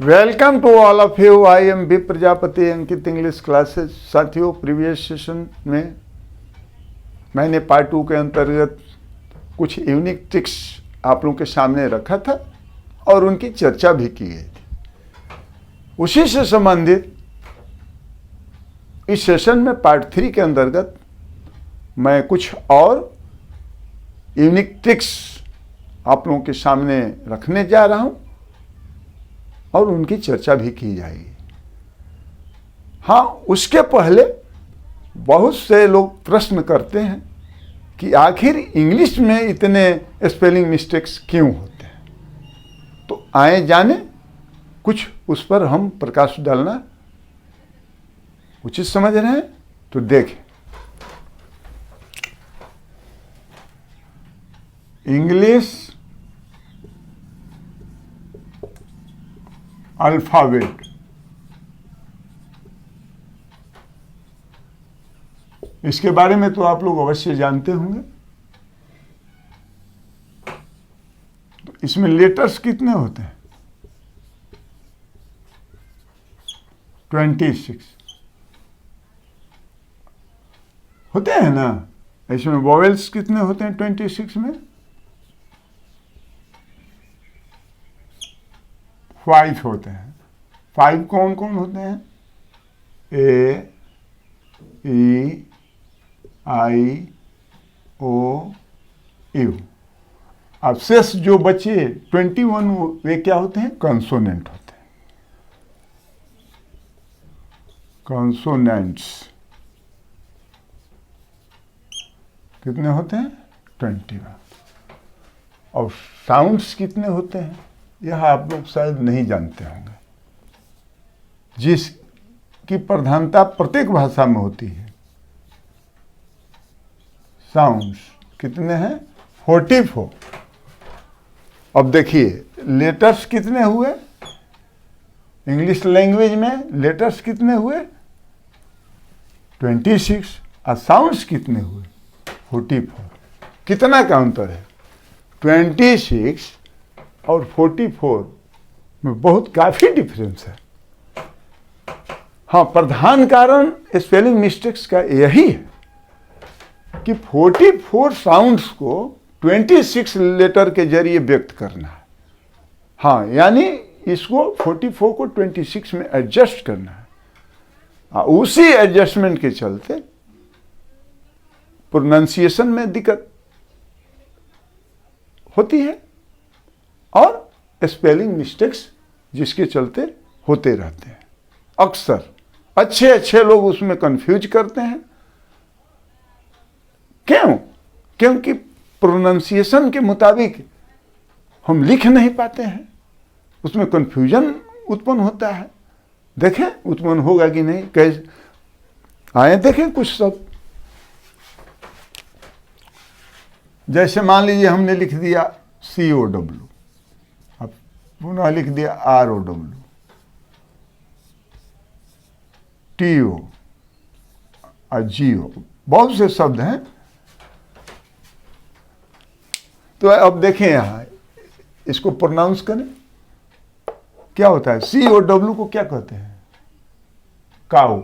Welcome to all of you. I am B Prajapati, Ankit English classes. साथियों, previous session में मैंने part 2 के अंतर्गत कुछ यूनिक ट्रिक्स आप लोगों के सामने रखा था और उनकी चर्चा भी की गई थी। उसी से संबंधित इस सेशन में पार्ट 3 के अंतर्गत मैं कुछ और यूनिक ट्रिक्स आप लोगों के सामने रखने जा रहा हूं और उनकी चर्चा भी की जाएगी। हाँ, उसके पहले बहुत से लोग प्रश्न करते हैं कि आखिर इंग्लिश में इतने स्पेलिंग मिस्टेक्स क्यों होते हैं। तो आए जाने कुछ उस पर हम प्रकाश डालना उचित समझ रहे हैं। तो देखें, इंग्लिश अल्फाबेट इसके बारे में तो आप लोग अवश्य जानते होंगे। तो इसमें लेटर्स कितने होते हैं? 26 होते हैं ना। इसमें वॉवेल्स कितने होते हैं 26 में? 5 होते हैं। 5 कौन कौन होते हैं? ए, ई, आई, ओ, यू। अब शेष जो बचे 21 वे क्या होते हैं? कंसोनेंट होते हैं। कंसोनेंट्स कितने होते हैं? 21। और साउंड्स कितने होते हैं? यह आप लोग शायद नहीं जानते होंगे, जिसकी प्रधानता प्रत्येक भाषा में होती है। साउंड्स कितने हैं? 44। अब देखिए, लेटर्स कितने हुए इंग्लिश लैंग्वेज में? लेटर्स कितने हुए? 26। और साउंड्स कितने हुए? 44। कितना का अंतर है? 26 और 44 में बहुत काफी डिफरेंस है। हाँ, प्रधान कारण स्पेलिंग मिस्टेक्स का यही है कि 44 साउंड्स को 26 लेटर के जरिए व्यक्त करना है। हाँ, यानी इसको 44 को 26 में एडजस्ट करना है। उसी एडजस्टमेंट के चलते प्रोनाउंसिएशन में दिक्कत होती है और स्पेलिंग मिस्टेक्स जिसके चलते होते रहते हैं। अक्सर अच्छे लोग उसमें कंफ्यूज करते हैं। क्यों? क्योंकि प्रोनाउंसिएशन के मुताबिक हम लिख नहीं पाते हैं, उसमें कंफ्यूजन उत्पन्न होता है। देखें उत्पन्न होगा कि नहीं। कैसे आए देखें कुछ शब्द, जैसे मान लीजिए हमने लिख दिया COW, अब पुनः लिख दिया ROW, TO और GO। बहुत से शब्द हैं। तो अब देखें यहां, इसको प्रोनाउंस करें। क्या होता है? COW को क्या कहते हैं? काऊ।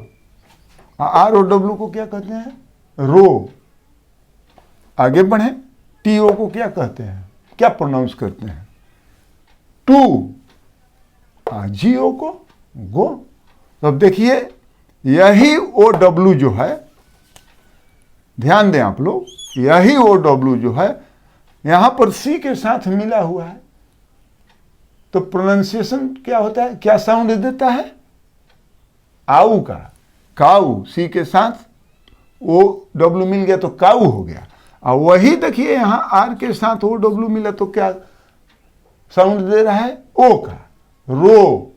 ROW को क्या कहते हैं? रो। आगे बढ़े, TO को क्या कहते हैं? क्या प्रोनाउंस करते हैं? टू। GO को गो। तो अब देखिए, यही OW जो है, ध्यान दें आप लोग, यही OW जो है यहां पर C के साथ मिला हुआ है। तो प्रोनाउंसिएशन क्या होता है? क्या साउंड देता है? आऊ का। काऊ। C के साथ OW मिल गया तो काऊ हो गया। और वही देखिए यहां R के साथ OW मिला तो क्या साउंड दे रहा है? ओ का। रो।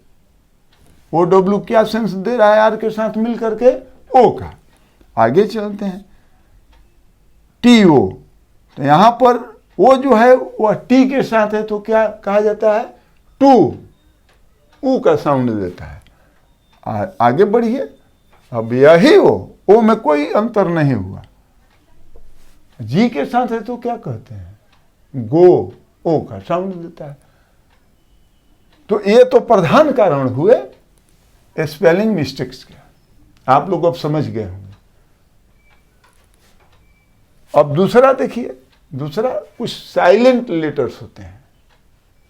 OW क्या सेंस दे रहा है R के साथ मिल करके? ओ का। आगे चलते हैं, TO। तो यहां पर वो जो है वह T के साथ है तो क्या कहा जाता है? टू। ऊ का साउंड देता है। आगे बढ़िए, अब यही ओ में कोई अंतर नहीं हुआ। G के साथ है तो क्या कहते हैं? गो। ओ का साउंड देता है। तो ये तो प्रधान कारण हुए स्पेलिंग मिस्टेक्स के। आप लोग अब समझ गए होंगे। अब दूसरा देखिए, दूसरा कुछ साइलेंट लेटर्स होते हैं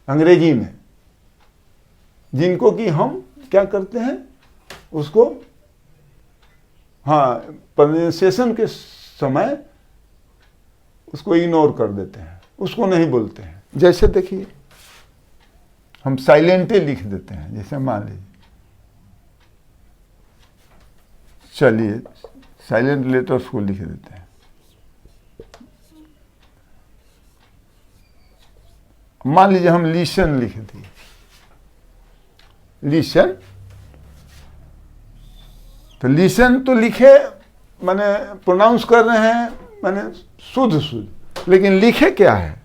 अंग्रेजी में, जिनको कि हम क्या करते हैं, उसको प्रोनाउंसिएशन के समय उसको इग्नोर कर देते हैं, उसको नहीं बोलते हैं। जैसे देखिए, हम साइलेंटे लिख देते हैं। जैसे मान लीजिए, चलिए साइलेंट लेटर्स को लिख देते हैं। मान लीजिए हम लिसन लिख दिए, लिसन, तो लिसन तो लिखे माने प्रोनाउंस कर रहे हैं माने शुद्ध शुद्ध, लेकिन लिखे क्या है,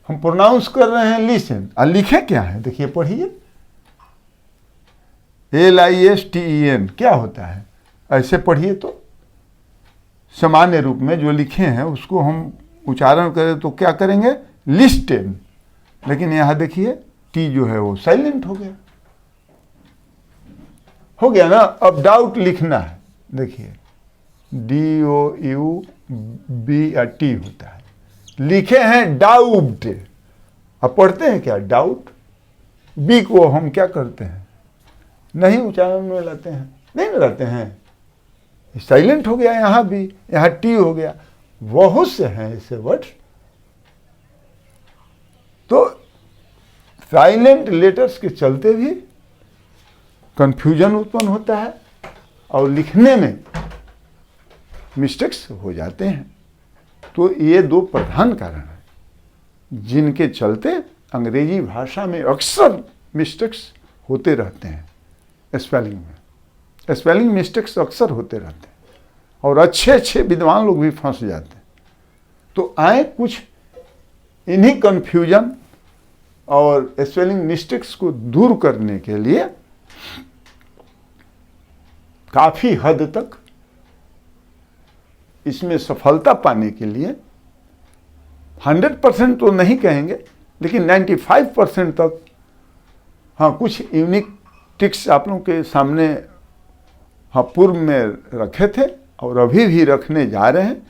हम प्रोनाउंस कर रहे हैं लिसन और लिखे क्या है, देखिए पढ़िए, LISTEN क्या होता है, ऐसे पढ़िए। तो सामान्य रूप में जो लिखे हैं उसको हम उच्चारण करें तो क्या करेंगे, लिस्टेन, लेकिन यहां देखिए टी जो है वो साइलेंट हो गया ना। अब डाउट लिखना है, देखिए DOUBT होता है, लिखे हैं डाउट। अब पढ़ते हैं क्या, डाउट, बी को हम क्या करते हैं, नहीं उच्चारण में लाते हैं, नहीं लाते हैं, साइलेंट हो गया, यहां भी, यहां टी हो गया। बहुत से हैं ऐसे वर्ड। तो साइलेंट लेटर्स के चलते भी कंफ्यूजन उत्पन्न होता है और लिखने में मिस्टेक्स हो जाते हैं। तो ये दो प्रधान कारण हैं जिनके चलते अंग्रेजी भाषा में अक्सर मिस्टेक्स होते रहते हैं। स्पेलिंग में स्पेलिंग मिस्टेक्स अक्सर होते रहते हैं और अच्छे अच्छे विद्वान लोग भी फंस जाते हैं। तो आए कुछ इन्हीं कंफ्यूजन और स्पेलिंग मिस्टेक्स को दूर करने के लिए काफी हद तक इसमें सफलता पाने के लिए 100% तो नहीं कहेंगे, लेकिन 95% तक कुछ यूनिक ट्रिक्स आप लोगों के सामने पूर्व में रखे थे और अभी भी रखने जा रहे हैं,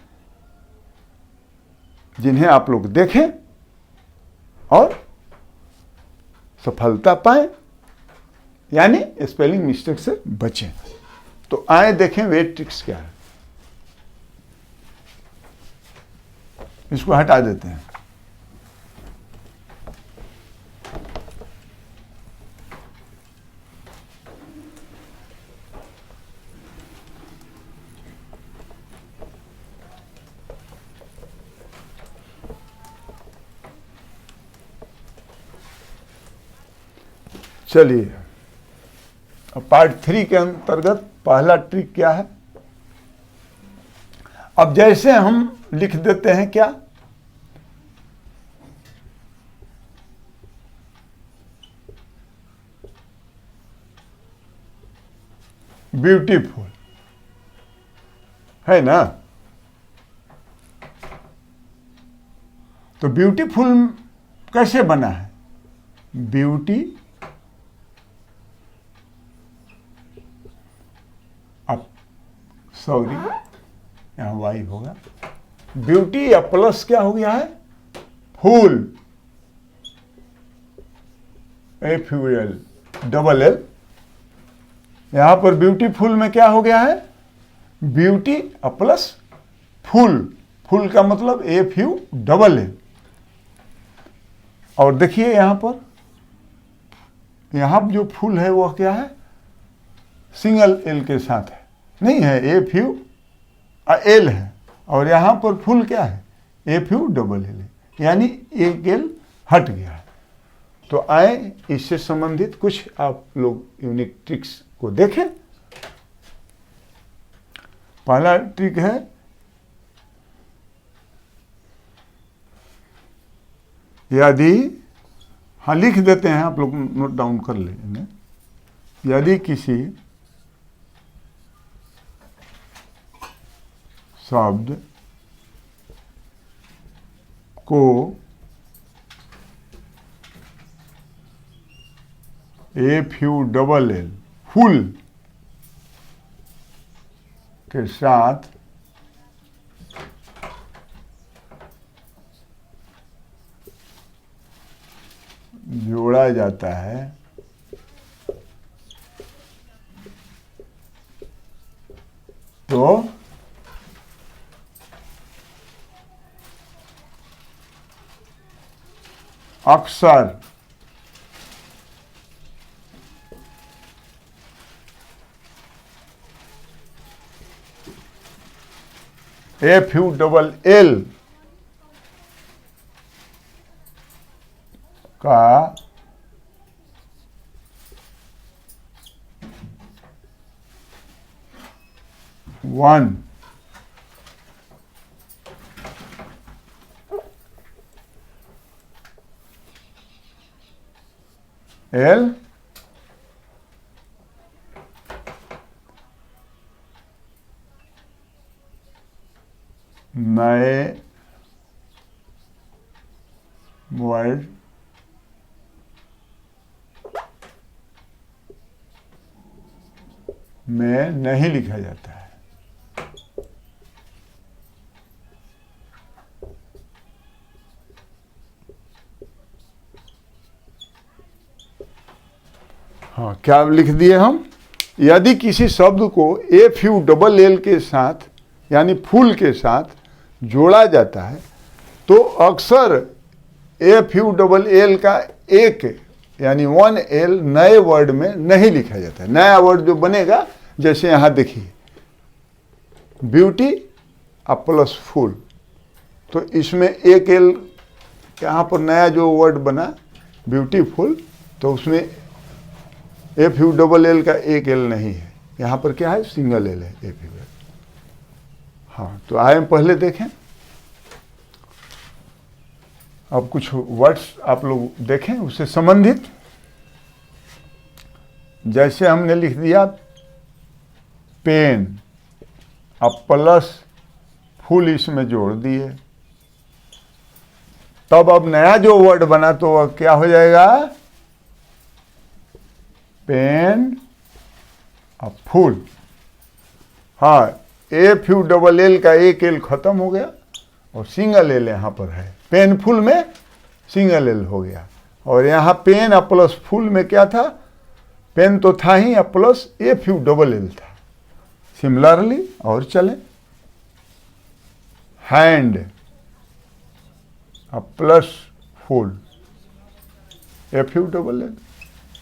जिन्हें आप लोग देखें और सफलता पाएं, यानी स्पेलिंग मिस्टेक से बचें। तो आए देखें वे ट्रिक्स क्या है। इसको हटा देते हैं। चलिए, अब पार्ट 3 के अंतर्गत पहला ट्रिक क्या है। अब जैसे हम लिख देते हैं क्या, ब्यूटीफुल, है ना। तो ब्यूटीफुल कैसे बना है, ब्यूटी, अब सॉरी यहां वाई होगा, ब्यूटी या प्लस क्या हो गया है, फूल, FUL, डबल L। यहां पर ब्यूटीफुल में क्या हो गया है, ब्यूटी प्लस फूल, फूल का मतलब FUL। और देखिए यहां पर, यहां जो फूल है वह क्या है, सिंगल L के साथ है, नहीं है, FUL है, और यहां पर फूल क्या है, FUL, यानी एक L हट गया है। तो आए इससे संबंधित कुछ आप लोग यूनिक ट्रिक्स को देखें। पहला ट्रिक है, यदि, लिख देते हैं, आप लोग नोट डाउन कर लेंगे, यदि किसी शब्द को F U double L full के साथ जोड़ा जाता है तो अक्सर एफ यू डबल एल का वन एल नए वर्ड में नहीं लिखा जाता है। हाँ, क्या लिख दिए हम? यदि किसी शब्द को एफ यू डबल एल के साथ यानी फुल के साथ जोड़ा जाता है तो अक्सर एफ यू डबल एल का एक यानी वन एल नए वर्ड में नहीं लिखा जाता है। नया वर्ड जो बनेगा, जैसे यहाँ देखिए ब्यूटी अब प्लस फुल, तो इसमें एक एल यहाँ पर नया जो वर्ड बना ब्यूटीफुल, तो उसमें एफ यू डबल एल का एक एल नहीं है, यहाँ पर क्या है? सिंगल एल है एफ यू एल। हाँ, तो आए हम पहले देखें। अब कुछ वर्ड्स आप लोग देखें उससे संबंधित। जैसे हमने लिख दिया पेन, अब प्लस फुल इसमें जोड़ दिए, तब अब नया जो वर्ड बना तो वह क्या हो जाएगा? पेन अब फुल। हाँ, एफ यू डबल एल का एक एल खत्म हो गया और सिंगल एल यहाँ पर है। पेन फुल में सिंगल एल हो गया, और यहाँ पेन अब प्लस फुल में क्या था? पेन तो था ही, अब plus F U double L था। सिमिलरली और चले, हैंड अब plus full F U double L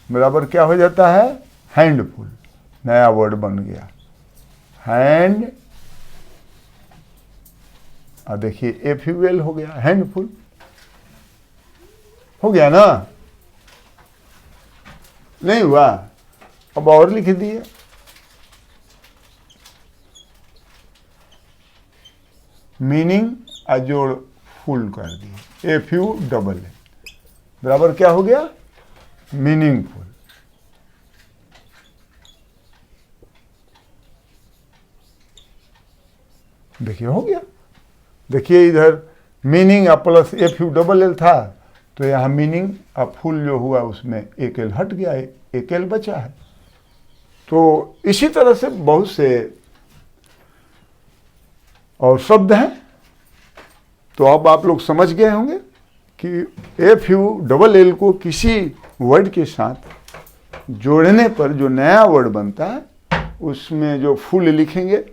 बराबर क्या हो जाता है? हैंडफुल। नया वर्ड बन गया हैंड, और देखिए एफ यू एल हो गया, हैंडफुल हो गया ना? नहीं हुआ? अब और लिख दिए मीनिंग अजोड़ फुल कर दिए, एफ यू डबल एल बराबर क्या हो गया? मीनिंगफुल। देखिए हो गया। देखिए इधर मीनिंग अब plus F U double L था, तो यहाँ मीनिंग अब फुल जो हुआ उसमें एक एल हट गया, एक एल बचा है। तो इसी तरह से बहुत से और शब्द हैं। तो अब आप लोग समझ गए होंगे कि एफ यू डबल एल को किसी वर्ड के साथ जोड़ने पर जो नया वर्ड बनता है उसमें जो फुल लिखेंगे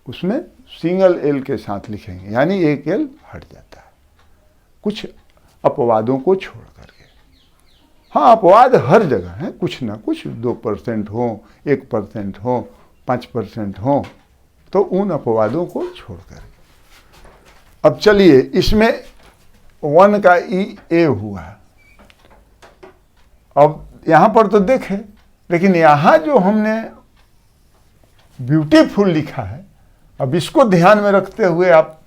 उसमें सिंगल एल के साथ लिखेंगे, यानी एक एल हट जाता है कुछ अपवादों को छोड़ करके। हाँ, अपवाद हर जगह है, कुछ ना कुछ 2% हो, 1% हो, 5% हो, तो उन अपवादों को छोड़ करके। अब चलिए, इसमें वन का ई ए हुआ। अब यहाँ पर तो देखें, लेकिन यहाँ जो हमने ब्यूटीफुल लिखा है, अब इसको ध्यान में रखते हुए आप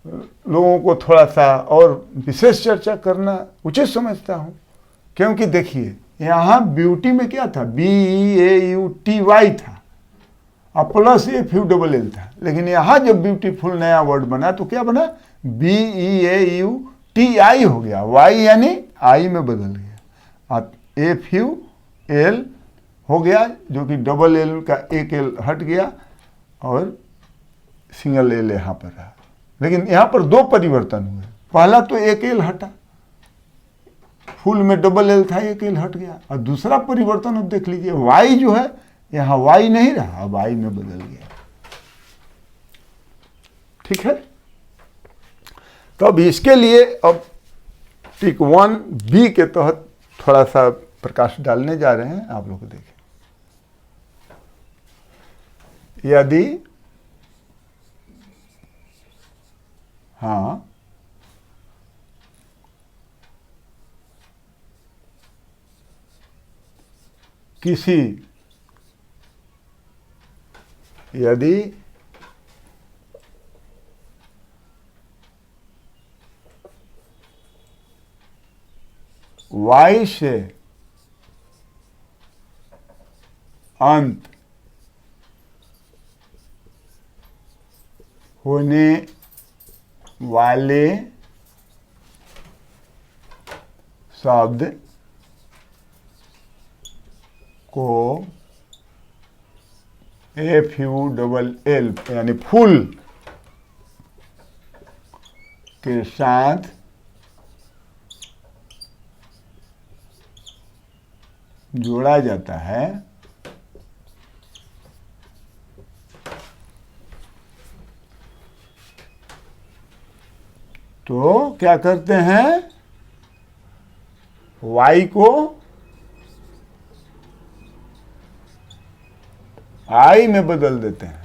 लोगों को थोड़ा सा और विशेष चर्चा करना उचित समझता हूँ। क्योंकि देखिए यहाँ ब्यूटी में क्या था? BEAUTY था, अब plus F U double L था। लेकिन यहाँ जब ब्यूटीफुल नया वर्ड बना तो क्या बना? BEAUTI हो गया, वाई यानी आई में बदल गया, अब एफ यू एल हो गया, जो कि डबल एल का एक एल हट गया और सिंगल एल यहाँ पर रहा। लेकिन यहाँ पर दो परिवर्तन हुए। पहला तो एक एल हटा, फुल में डबल एल था, एक एल हट गया। और दूसरा परिवर्तन अब देख लीजिए, वाई जो है यहाँ वाई नहीं रहा, अब आई में बदल गया। ठीक है, तो अब इसके लिए अब टिक 1B के तहत थोड़ा सा प्रकाश डालने जा रहे हैं। आप लोग देखें, यदि हाँ यदि y से अंत होने वाले शब्द को FULL यानी फुल के साथ जोड़ा जाता है, तो क्या करते हैं, y को I में बदल देते हैं।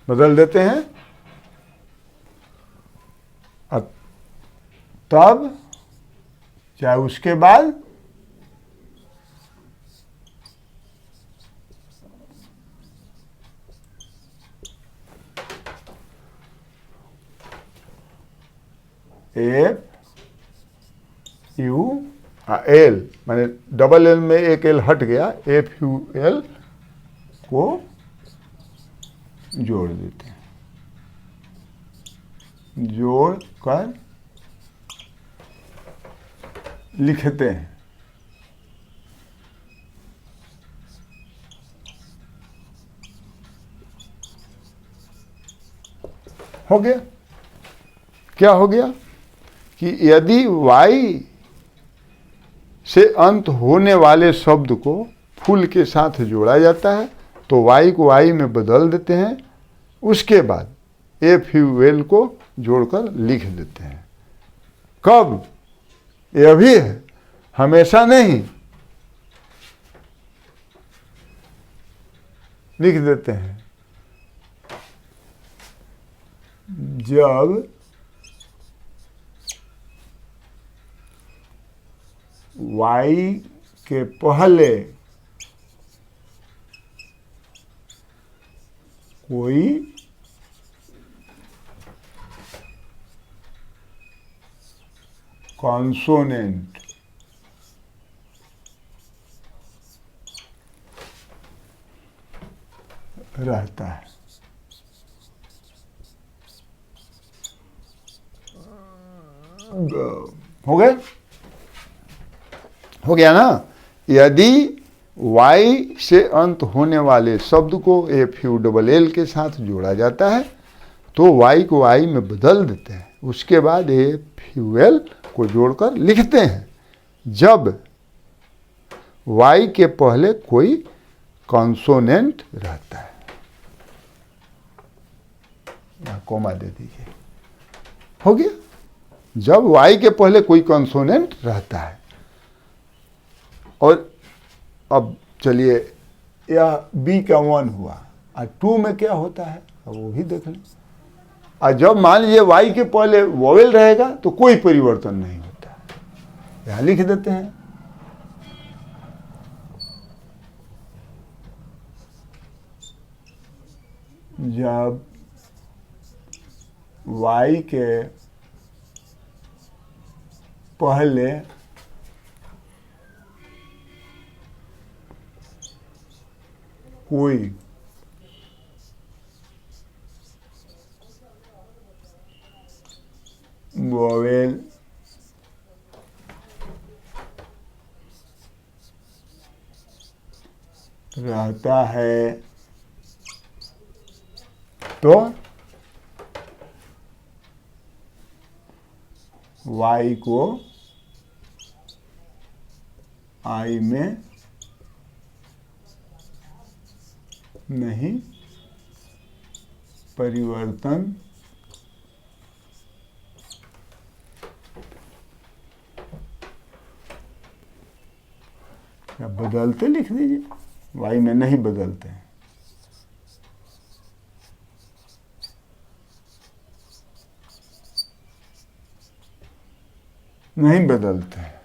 बदल देते हैं, तब चाहे उसके बाद FUL माने डबल एल में एक एल हट गया, FUL को जोड़ देते हैं, जोड़ कर लिखते हैं। हो गया, क्या हो गया कि यदि y से अंत होने वाले शब्द को फुल के साथ जोड़ा जाता है तो y को I में बदल देते हैं, उसके बाद FUL को जोड़कर लिख देते हैं। कब? यह भी है, हमेशा नहीं, लिख देते हैं जब y के पहले कोई कॉन्सोनेंट रहता है। हो गए, हो गया ना। यदि y से अंत होने वाले शब्द को FULL के साथ जोड़ा जाता है तो y को I में बदल देते हैं, उसके बाद FUL को जोड़कर लिखते हैं जब y के पहले कोई कॉन्सोनेंट रहता है। कोमा दे दीजिए, हो गया, जब y के पहले कोई कॉन्सोनेंट रहता है। और अब चलिए, यह b का 1 हुआ, और 2 में क्या होता है अब वो भी देख लें। और जब मान लीजिए y के पहले वोवेल रहेगा तो कोई परिवर्तन नहीं होता, यहां लिख देते हैं जब y के पहले कोई वोवेल रहता है तो y को I में नहीं परिवर्तन या बदलते लिख दीजिए, y में नहीं बदलते हैं। नहीं बदलते हैं।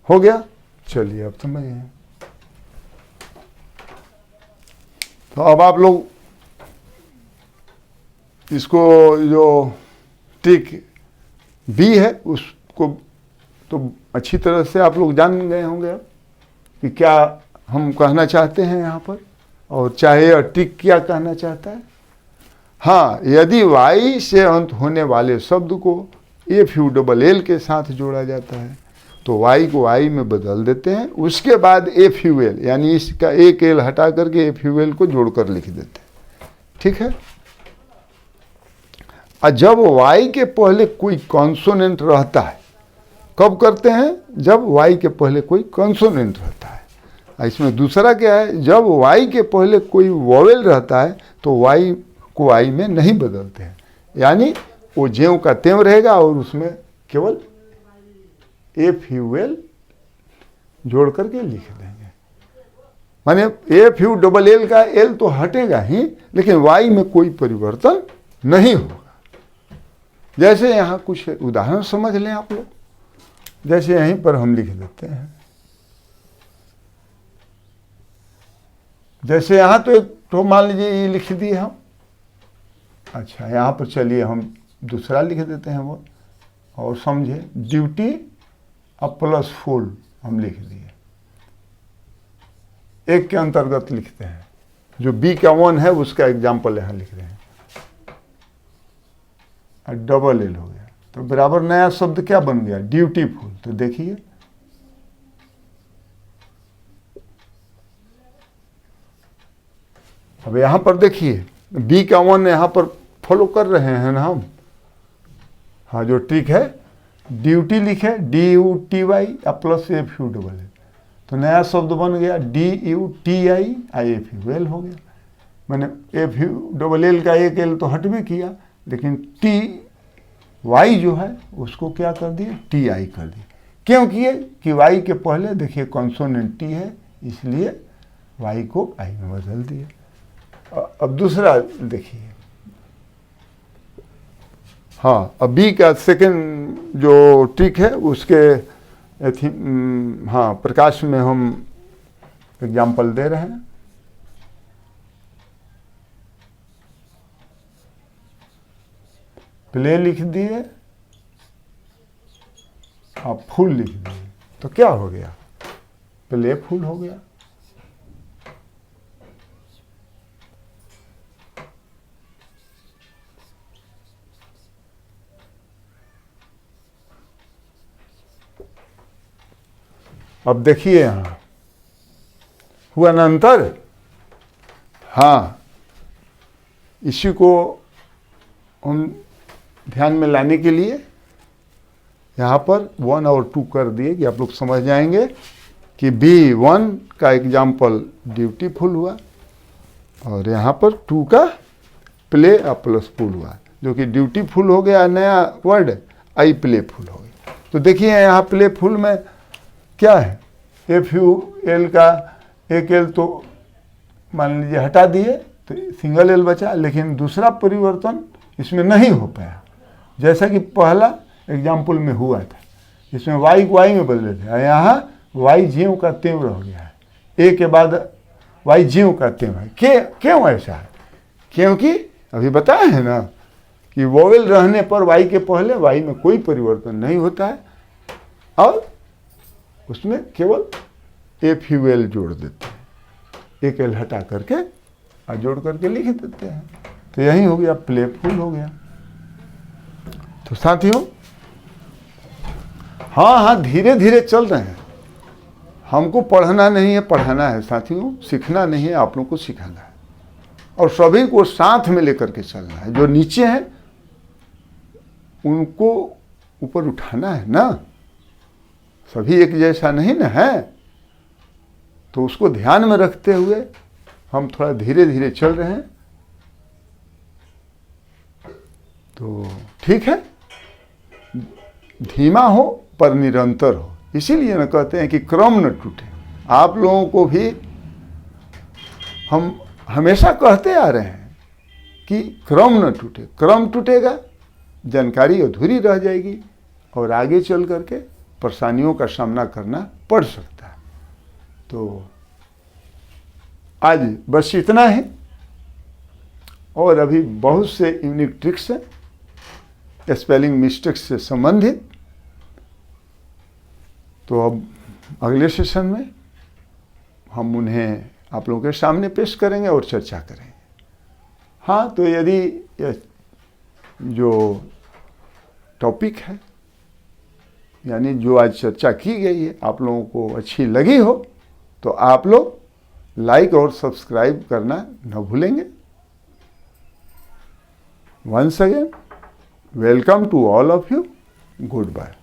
हो गया, चलिए अब समझ गए। तो अब आप लोग इसको जो ट्रिक बी है उसको तो अच्छी तरह से आप लोग जान गए होंगे अब कि क्या हम कहना चाहते हैं यहाँ पर, और चाहे ट्रिक क्या कहना चाहता है। हाँ, यदि y से अंत होने वाले शब्द को FULL के साथ जोड़ा जाता है तो y को I में बदल देते हैं, उसके बाद FUL यानी इसका एक l हटा करके FUL को जोड़कर लिख देते हैं। ठीक है। और जब y के पहले कोई कॉन्सोनेंट रहता है, कब करते हैं? जब y के पहले कोई कॉन्सोनेंट रहता है। इसमें दूसरा क्या है, जब y के पहले कोई वोवेल रहता है तो y को I में नहीं बदलते हैं, यानी वो ज्यों का त्यों रहेगा और उसमें केवल FUL जोड़ करके लिख देंगे। माने FULL का L तो हटेगा ही, लेकिन y में कोई परिवर्तन नहीं होगा। जैसे यहाँ कुछ उदाहरण समझ लें आप लोग, जैसे यहीं पर हम लिख देते हैं, जैसे यहाँ तो एक तो मान लीजिए ये लिख दिए हम। अच्छा, यहाँ पर चलिए हम दूसरा लिख देते हैं वो, और समझे ड्यूटी अब प्लस फुल हम लिख दिए, एक के अंतर्गत लिखते हैं। जो बी का 1 है उसका एग्जाम्पल यहाँ लिख रहे हैं, डबल L हो गया तो बराबर नया शब्द क्या बन गया? ड्यूटीफुल। तो देखिए अब यहां पर देखिए बी का 1 यहां पर फॉलो कर रहे हैं ना हम। हाँ, जो ट्रिक है ड्यूटी लिखे DUTY प्लस FULL, तो नया शब्द बन गया DUTI FUL हो गया। मैंने FULL का एक L तो हट भी किया, लेकिन TY जो है उसको क्या कर दिए? TI कर दिए। क्यों किए? कि Y के पहले देखिए कॉन्सोनेंट T है, इसलिए Y को I में बदल दिए। अब दूसरा देखिए, हाँ, अब बी का सेकंड जो ट्रिक है उसके हाँ प्रकाश में हम एग्जाम्पल दे रहे हैं। प्ले लिख दिए और फुल लिख दिए, तो क्या हो गया? प्ले फुल हो गया। अब देखिए यहां हुआ ना अंतर। हाँ, इसी को हम ध्यान में लाने के लिए यहाँ पर 1 और 2 कर दिए कि आप लोग समझ जाएंगे कि B1 का एग्जाम्पल ड्यूटीफुल हुआ और यहाँ पर 2 का प्ले प्लस फुल हुआ, जो कि ड्यूटीफुल हो गया नया वर्ड, आई प्लेफुल हो गया। तो देखिए यहाँ प्लेफुल में क्या है? FUL का एक L तो मान लीजिए हटा दिए तो सिंगल L बचा, लेकिन दूसरा परिवर्तन इसमें नहीं हो पाया, जैसा कि पहला एग्जाम्पल में हुआ था, इसमें Y को Y में बदले थे। यहाँ Y ज्यों का त्यों रह गया है, A के बाद Y ज्यों का त्यों है। क्यों ऐसा है? क्योंकि अभी बताया है ना कि वोवेल रहने पर Y के पहले Y में कोई परिवर्तन नहीं होता है और उसमें केवल FUL जोड़ देते हैं, एक L हटा करके और जोड़ करके लिख देते हैं। तो यही हो गया, प्लेफुल हो गया। तो साथियों, हाँ, धीरे धीरे चल रहे हैं। हमको पढ़ना नहीं है, पढ़ाना है साथियों, सीखना नहीं है, आप लोगों को सिखाना है, और सभी को साथ में लेकर के चलना है। जो नीचे हैं उनको ऊपर उठाना है ना, सभी एक जैसा नहीं ना है। तो उसको ध्यान में रखते हुए हम थोड़ा धीरे धीरे चल रहे हैं। तो ठीक है, धीमा हो पर निरंतर हो। इसीलिए ना कहते हैं कि क्रम न टूटे। आप लोगों को भी हम हमेशा कहते आ रहे हैं कि क्रम न टूटे। क्रम टूटेगा, जानकारी अधूरी रह जाएगी और आगे चल करके परेशानियों का सामना करना पड़ सकता है। तो आज बस इतना ही, और अभी बहुत से यूनिक ट्रिक्स हैं स्पेलिंग मिस्टेक्स से संबंधित। तो अब अगले सेशन में हम उन्हें आप लोगों के सामने पेश करेंगे और चर्चा करेंगे। हाँ, तो यदि यह जो टॉपिक है, यानी जो आज चर्चा की गई है, आप लोगों को अच्छी लगी हो तो आप लोग लाइक और सब्सक्राइब करना न भूलेंगे। Once again welcome to all of you, good bye.